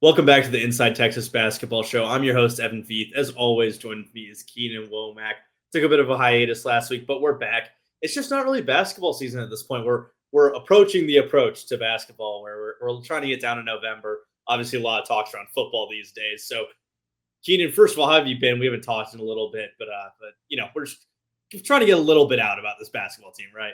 Welcome back to the Inside Texas Basketball Show. I'm your host, Evan Feith. As always, joining me is Keenan Womack. Took a bit of a hiatus last week, but we're back. It's just not really basketball season at this point. We're approaching the approach to basketball, where we're trying to get down to November. Obviously, a lot of talks around football these days. So, Keenan, first of all, how have you been? We haven't talked in a little bit, but we're just trying to get a little bit out about this basketball team, right?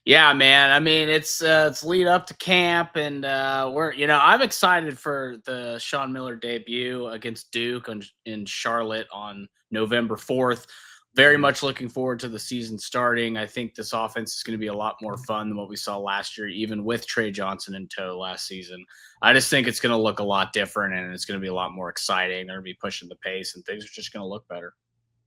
Yeah, man. I mean, it's lead up to camp, and I'm excited for the Sean Miller debut against Duke in Charlotte on November 4th. Very Mhm. much looking forward to the season starting. I think this offense is going to be a lot more fun than what we saw last year, even with Trey Johnson in tow last season. I just think it's going to look a lot different, and it's going to be a lot more exciting. They're going to be pushing the pace, and things are just going to look better.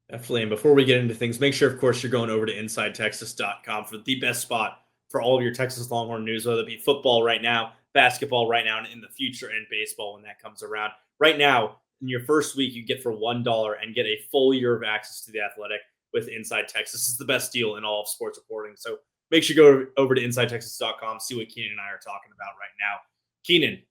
Definitely. And before we get into things, make sure, of course, you're going over to InsideTexas.com for the best spot for all of your Texas Longhorn news, whether it be football right now, basketball right now, and in the future, and baseball when that comes around. Right now, in your first week, you get for $1 and get a full year of access to The Athletic with Inside Texas. It's the best deal in all of sports reporting. So make sure you go over to InsideTexas.com, see what Keenan and I are talking about right now. Keenan,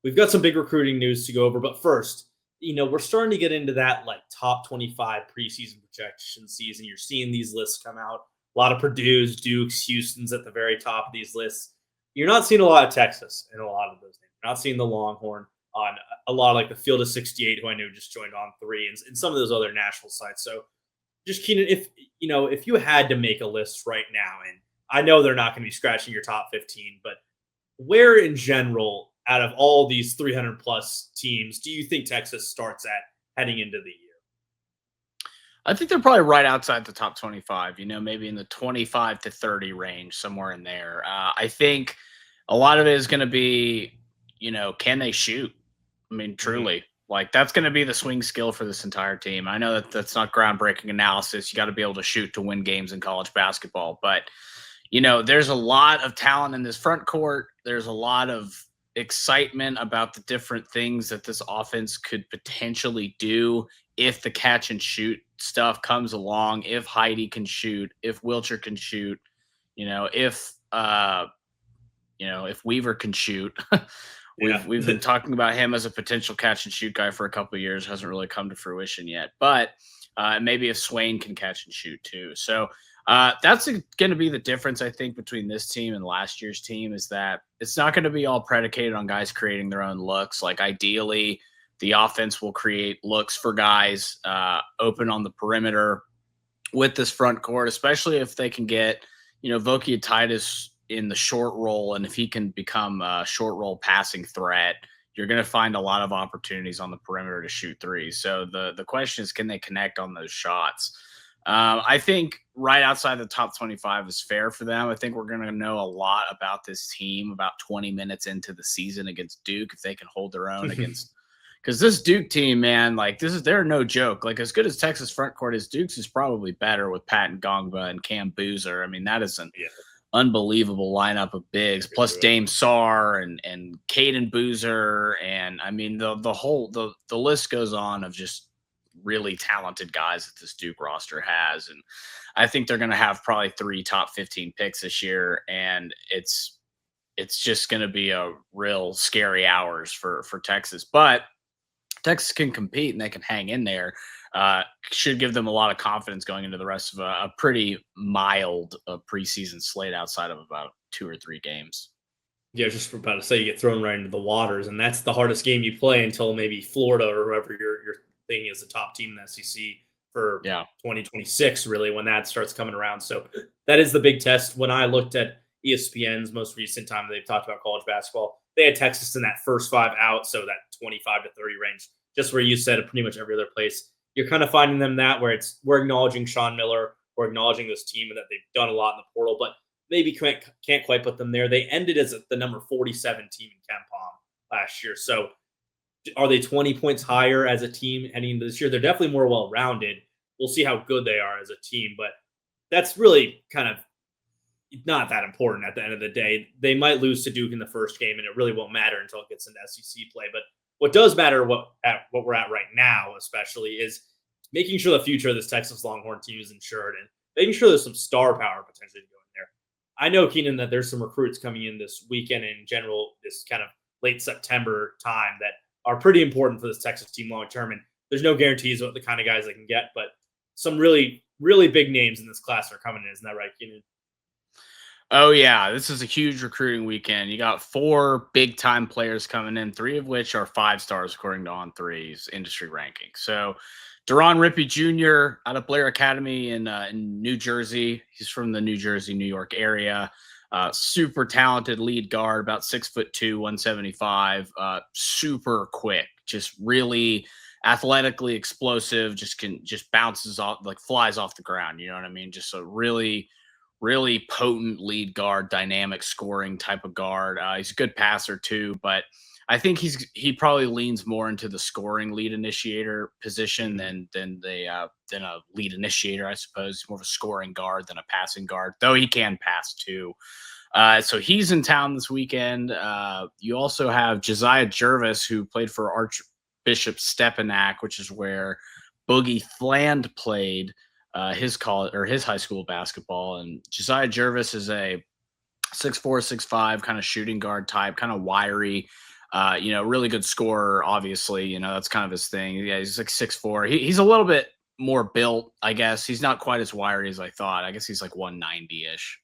we've got some big recruiting news to go over, but first, we're starting to get into that like top 25 preseason projection season. You're seeing these lists come out. A lot of Purdue's, Duke's, Houston's at the very top of these lists. You're not seeing a lot of Texas in a lot of those names. You're not seeing the Longhorn on a lot of like the Field of 68, who I knew just joined on three, and some of those other national sites. So just Keenan, if you had to make a list right now, and I know they're not going to be scratching your top 15, but where in general, out of all these 300 plus teams, do you think Texas starts at heading into the year? I think they're probably right outside the top 25, maybe in the 25 to 30 range, somewhere in there. I think a lot of it is going to be, can they shoot? I mean, Mhm. truly, like that's going to be the swing skill for this entire team. I know that that's not groundbreaking analysis. You got to be able to shoot to win games in college basketball, but there's a lot of talent in this front court. There's a lot of excitement about the different things that this offense could potentially do if the catch and shoot stuff comes along, if Heidi can shoot, if Wilcher can shoot, you know, if if Weaver can shoot. Yeah. We've been talking about him as a potential catch and shoot guy for a couple of years, hasn't really come to fruition yet. But maybe if Swain can catch and shoot too. So that's going to be the difference, I think, between this team and last year's team is that it's not going to be all predicated on guys creating their own looks. Like ideally, the offense will create looks for guys open on the perimeter with this front court, especially if they can get, Vokia Titus in the short roll. And if he can become a short roll passing threat, you're going to find a lot of opportunities on the perimeter to shoot threes. So the question is, can they connect on those shots? I think right outside the top 25 is fair for them. I think we're going to know a lot about this team about 20 minutes into the season against Duke if they can hold their own against. Because this Duke team, man, like they're no joke. Like as good as Texas front court is, Duke's is probably better with Pat and Gongba and Cam Boozer. I mean, that is an Yeah. unbelievable lineup of bigs, Agree plus with Dame Sarr and Caden Boozer, and I mean the list goes on of just really talented guys that this Duke roster has, and I think they're going to have probably 3 top 15 picks this year, and it's just going to be a real scary hours for Texas, but Texas can compete and they can hang in there. Should give them a lot of confidence going into the rest of a pretty mild preseason slate outside of about 2 or 3 games. Yeah, just about to say you get thrown right into the waters, and that's the hardest game you play until maybe Florida or whoever you're thinking is the top team in the SEC for Yeah. 2026, really, when that starts coming around. So that is the big test. When I looked at ESPN's most recent time they've talked about college basketball, they had Texas in that first five out, so that 25 to 30 range, just where you said pretty much every other place. You're kind of finding them that where we're acknowledging Sean Miller, we're acknowledging this team and that they've done a lot in the portal, but maybe can't quite put them there. They ended as the number 47 team in Ken Palm last year. So are they 20 points higher as a team heading into this year? They're definitely more well rounded. We'll see how good they are as a team, but that's really kind of not that important at the end of the day. They might lose to Duke in the first game, and it really won't matter until it gets into SEC play. But what does matter, what we're at right now, especially, is making sure the future of this Texas Longhorn team is insured and making sure there's some star power potentially to go in there. I know, Keenan, that there's some recruits coming in this weekend and in general, this kind of late September time that are pretty important for this Texas team long term. And there's no guarantees about the kind of guys they can get, but some really, really big names in this class are coming in. Isn't that right, Keenan? Oh yeah, this is a huge recruiting weekend. You got 4 big time players coming in, 3 of which are 5 stars according to On3's industry ranking. So, Deron Rippey Jr. out of Blair Academy in New Jersey. He's from the New Jersey, New York area. Super talented lead guard, about 6'2", 175. Super quick, just really athletically explosive. Just bounces off, like flies off the ground. You know what I mean? Just a really potent lead guard, dynamic scoring type of guard. He's a good passer too, but I think he probably leans more into the scoring lead initiator position than a lead initiator, I suppose. He's more of a scoring guard than a passing guard, though he can pass too. So he's in town this weekend. You also have Josiah Jervis, who played for Archbishop Stepinac, which is where Boogie Fland played his high school basketball. And Josiah Jervis is a 6'4", 6'5", kind of shooting guard type, kind of wiry, really good scorer. Obviously, that's kind of his thing. Yeah, he's like 6'4". He's a little bit more built, I guess. He's not quite as wiry as I thought. I guess he's like 190-ish.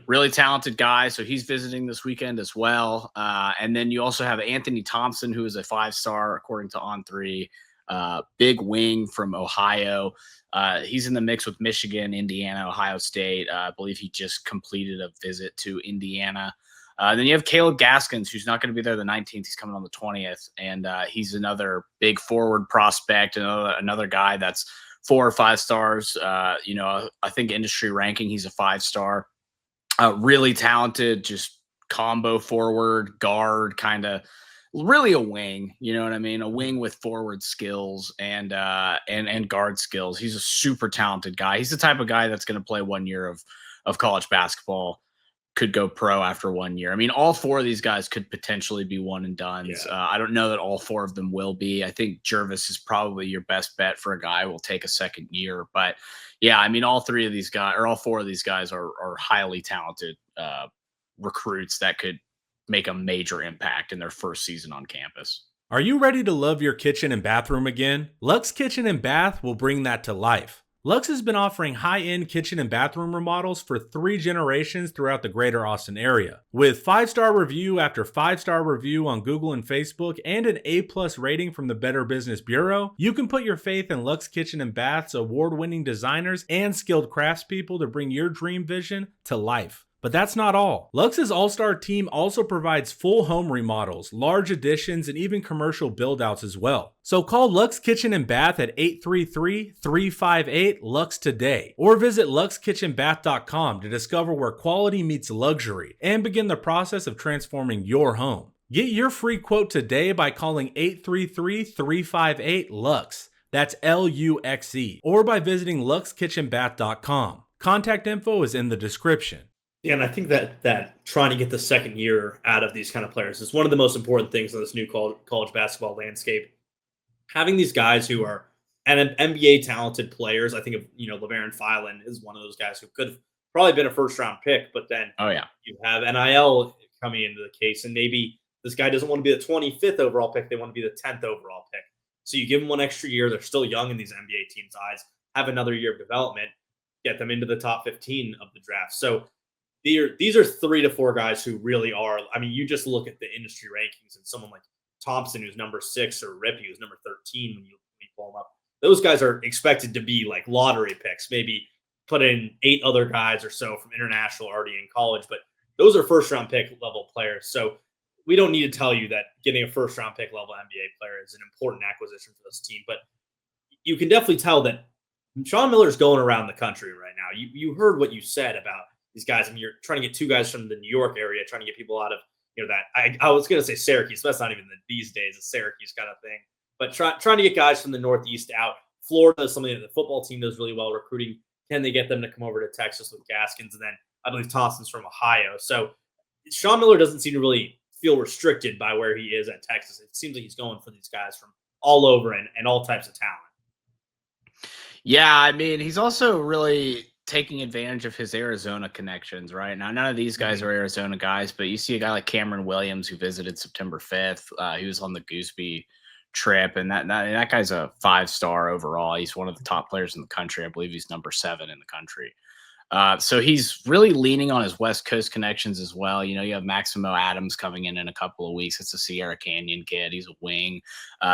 Really talented guy. So he's visiting this weekend as well. And then you also have Anthony Thompson, who is a 5-star according to On3. Big wing from Ohio. He's in the mix with Michigan, Indiana, Ohio State. I believe he just completed a visit to Indiana. Then you have Caleb Gaskins, who's not going to be there the 19th. He's coming on the 20th. And he's another big forward prospect, another guy that's 4 or 5 stars. I think industry ranking, he's a 5-star. Really talented, just combo forward, guard, kind of really a wing, you know what I mean? A wing with forward skills and guard skills. He's a super talented guy. He's the type of guy that's going to play 1 year of college basketball, could go pro after 1 year. I mean, all 4 of these guys could potentially be one and dones. Yeah. I don't know that all 4 of them will be. I think Jervis is probably your best bet for a guy who will take a second year. But yeah, I mean, all 4 of these guys are highly talented recruits that could make a major impact in their first season on campus. Are you ready to love your kitchen and bathroom again? Luxe Kitchen and Bath will bring that to life. Luxe has been offering high-end kitchen and bathroom remodels for 3 generations throughout the greater Austin area. With 5-star review after 5-star review on Google and Facebook and an A+ rating from the Better Business Bureau, you can put your faith in Luxe Kitchen and Bath's award-winning designers and skilled craftspeople to bring your dream vision to life. But that's not all. Luxe's all-star team also provides full home remodels, large additions, and even commercial build-outs as well. So call Luxe Kitchen and Bath at 833-358-LUXE today, or visit luxekitchenbath.com to discover where quality meets luxury and begin the process of transforming your home. Get your free quote today by calling 833-358-LUXE. That's LUXE, or by visiting luxekitchenbath.com. Contact info is in the description. Yeah, and I think that trying to get the second year out of these kind of players is one of the most important things in this new college basketball landscape. Having these guys who are NBA talented players, I think of LeBaron Filan is one of those guys who could have probably been a first-round pick, but then you have NIL coming into the case, and maybe this guy doesn't want to be the 25th overall pick; they want to be the 10th overall pick. So you give them one extra year; they're still young in these NBA teams' eyes. Have another year of development, get them into the top 15 of the draft. So these are 3 to 4 guys who really are. I mean, you just look at the industry rankings and someone like Thompson, who's number 6, or Rippey, who's number 13 when you pull them up. Those guys are expected to be like lottery picks, maybe put in 8 other guys or so from international already in college, but those are first-round pick level players. So we don't need to tell you that getting a first-round pick level NBA player is an important acquisition for this team, but you can definitely tell that Sean Miller's going around the country right now. You heard what you said about these guys. I mean, you're trying to get 2 guys from the New York area, trying to get people out of, that I was going to say Syracuse, but that's not even these days a Syracuse kind of thing, but trying to get guys from the Northeast out. Florida is something that the football team does really well recruiting. Can they get them to come over to Texas with Gaskins? And then I believe Thompson's from Ohio. So Sean Miller doesn't seem to really feel restricted by where he is at Texas. It seems like he's going for these guys from all over and all types of talent. Yeah, I mean, he's also really taking advantage of his Arizona connections, right? Now, none of these guys are Arizona guys, but you see a guy like Cameron Williams who visited September 5th. He was on the Gooseby trip, and that guy's a 5-star overall. He's one of the top players in the country. I believe he's number 7 in the country. So he's really leaning on his West Coast connections as well. You know, you have Maximo Adams coming in a couple of weeks. It's a Sierra Canyon kid. He's a wing.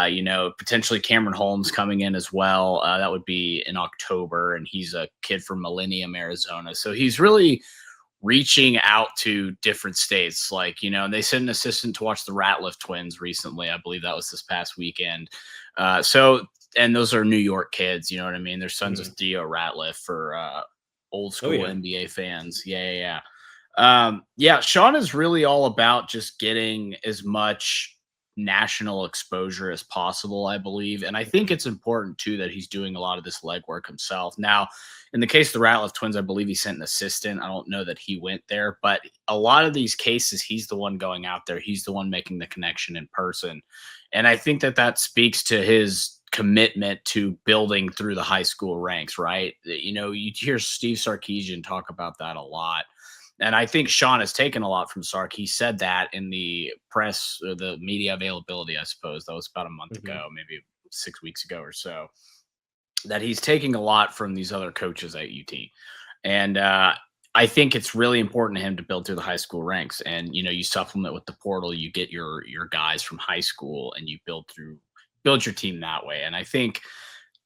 You know, potentially Cameron Holmes coming in as well. That would be in October, and he's a kid from Millennium, Arizona. So he's really reaching out to different states. Like, you know, they sent an assistant to watch the Ratliff twins recently. I believe that was this past weekend. And those are New York kids. You know what I mean? They're sons of Theo Ratliff for old school NBA fans. Yeah. Sean is really all about just getting as much national exposure as possible, I believe. And I think it's important too that he's doing a lot of this legwork himself. Now, in the case of the Ratliff twins, I believe he sent an assistant. I don't know that he went there, but a lot of these cases, he's the one going out there. He's the one making the connection in person. And I think that speaks to his commitment to building through the high school ranks, right? You know, you hear Steve Sarkisian talk about that a lot. And I think Sean has taken a lot from Sark. He said that in the press, or the media availability, I suppose. That was about a month ago, maybe 6 weeks ago or so, that he's taking a lot from these other coaches at UT. And I think it's really important to him to build through the high school ranks. And, you know, you supplement with the portal, you get your guys from high school, and you build your team that way. And I think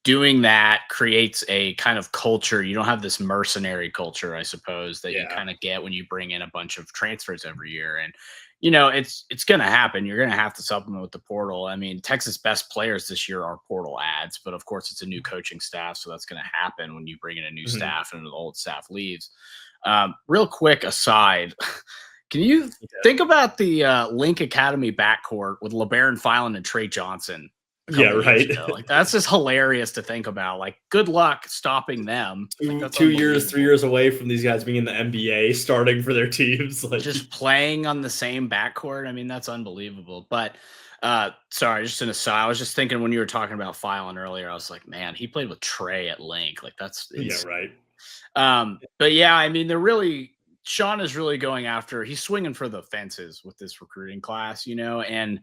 doing that creates a kind of culture. You don't have this mercenary culture, I suppose, that you kind of get when you bring in a bunch of transfers every year. And, you know, it's going to happen. You're going to have to supplement with the portal. I mean, Texas' best players this year are portal ads, but of course it's a new coaching staff. So that's going to happen when you bring in a new staff and the old staff leaves. Real quick aside, can you think about the Link Academy backcourt with LeBaron Filan and Trey Johnson? Yeah, right. Like, that's just hilarious to think about. Like, good luck stopping them. Like, 3 years away from these guys being in the NBA, starting for their teams, like just playing on the same backcourt. I mean, that's unbelievable. But sorry, just an aside. I was just thinking when you were talking about Filan earlier, I was like, man, he played with Trey at Link. Like, that's right. But yeah, I mean, Sean is really going after. He's swinging for the fences with this recruiting class, you know. And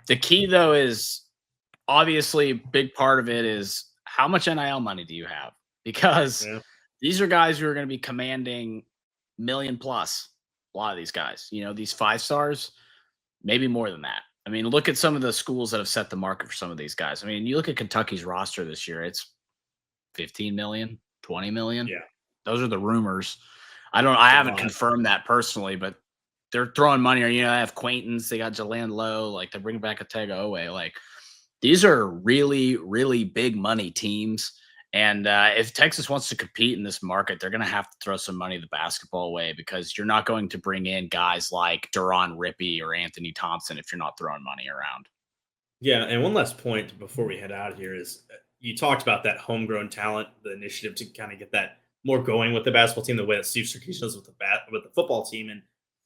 the key though is, obviously, a big part of it is how much NIL money do you have? Because these are guys who are going to be commanding $1 million plus. A lot of these guys, you know, these 5 stars, maybe more than that. I mean, look at some of the schools that have set the market for some of these guys. I mean, you look at Kentucky's roster this year, it's 15 million, 20 million. Yeah. Those are the rumors. I haven't confirmed that personally, but they're throwing money. Or, you know, I have Quaintance, they got Jalan Lowe, like they bring back a Tega Owe. Like, these are really, really big money teams. And if Texas wants to compete in this market, they're going to have to throw some money the basketball way, because you're not going to bring in guys like Duron Rippey or Anthony Thompson if you're not throwing money around. Yeah. And one last point before we head out here is you talked about that homegrown talent, the initiative to kind of get that more going with the basketball team, the way that Steve Sarkisian does with the football team. And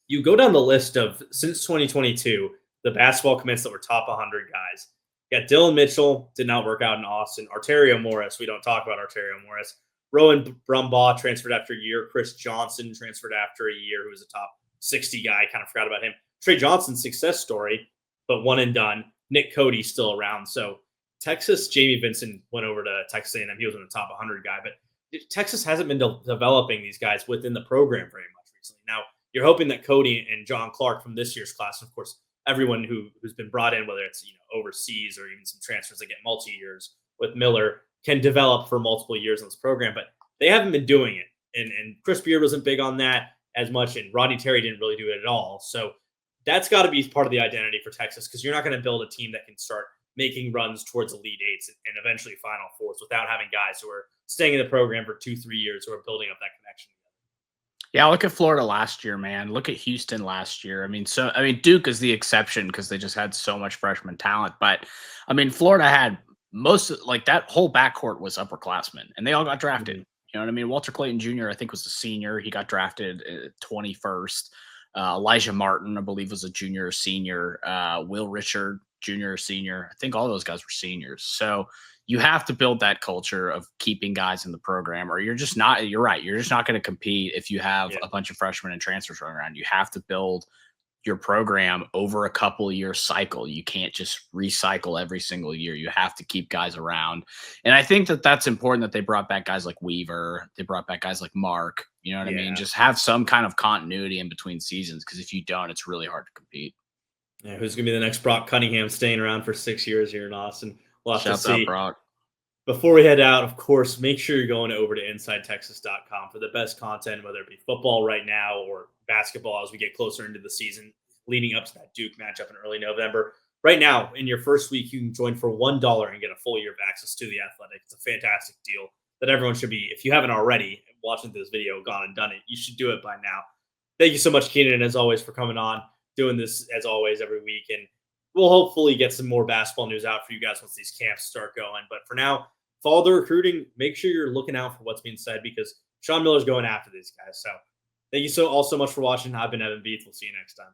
you go down the list of, since 2022, the basketball commits that were top 100 guys. You got Dylan Mitchell, did not work out in Austin. Arterio Morris, we don't talk about Arterio Morris. Rowan Brumbaugh transferred after a year. Chris Johnson transferred after a year, who was a top 60 guy. Kind of forgot about him. Trey Johnson's success story, but one and done. Nick Cody still around. So Texas, Jamie Vincent went over to Texas A&M. He was in the top 100 guy, but Texas hasn't been developing these guys within the program very much recently. Now, you're hoping that Cody and John Clark from this year's class, of course, everyone who's been brought in, whether it's, you know, overseas or even some transfers that get multi-years with Miller, can develop for multiple years in this program, but they haven't been doing it. And Chris Beard wasn't big on that as much, and Rodney Terry didn't really do it at all. So that's got to be part of the identity for Texas, because you're not going to build a team that can start making runs towards Elite Eights and eventually Final Fours without having guys who are staying in the program for 2-3 years who are building up that connection. Yeah, look at Florida last year, man. Look at Houston last year. I mean, Duke is the exception because they just had so much freshman talent. But I mean, Florida had that whole backcourt was upperclassmen, and they all got drafted. You know what I mean? Walter Clayton Jr., I think, was a senior. He got drafted 21st. Elijah Martin, I believe, was a junior or senior. Will Richard junior or senior. I think all those guys were seniors. So you have to build that culture of keeping guys in the program, or you're just not, you're right. You're just not going to compete if you have a bunch of freshmen and transfers running around. You have to build your program over a couple year cycle. You can't just recycle every single year. You have to keep guys around. And I think that that's important that they brought back guys like Weaver. They brought back guys like Mark. You know what I mean? Just have some kind of continuity in between seasons, because if you don't, it's really hard to compete. Yeah, who's going to be the next Brock Cunningham staying around for 6 years here in Austin? We'll have to see. Out, Brock. Before we head out, of course, make sure you're going over to InsideTexas.com for the best content, whether it be football right now or basketball as we get closer into the season, leading up to that Duke matchup in early November. Right now, in your first week, you can join for $1 and get a full year of access to The Athletic. It's a fantastic deal that everyone should be, if you haven't already, watching this video, gone and done it, you should do it by now. Thank you so much, Keenan, as always, for coming on, doing this, as always, every week. And we'll hopefully get some more basketball news out for you guys once these camps start going. But for now, follow the recruiting. Make sure you're looking out for what's being said, because Sean Miller's going after these guys. So thank you all so much for watching. I've been Evan Beath. We'll see you next time.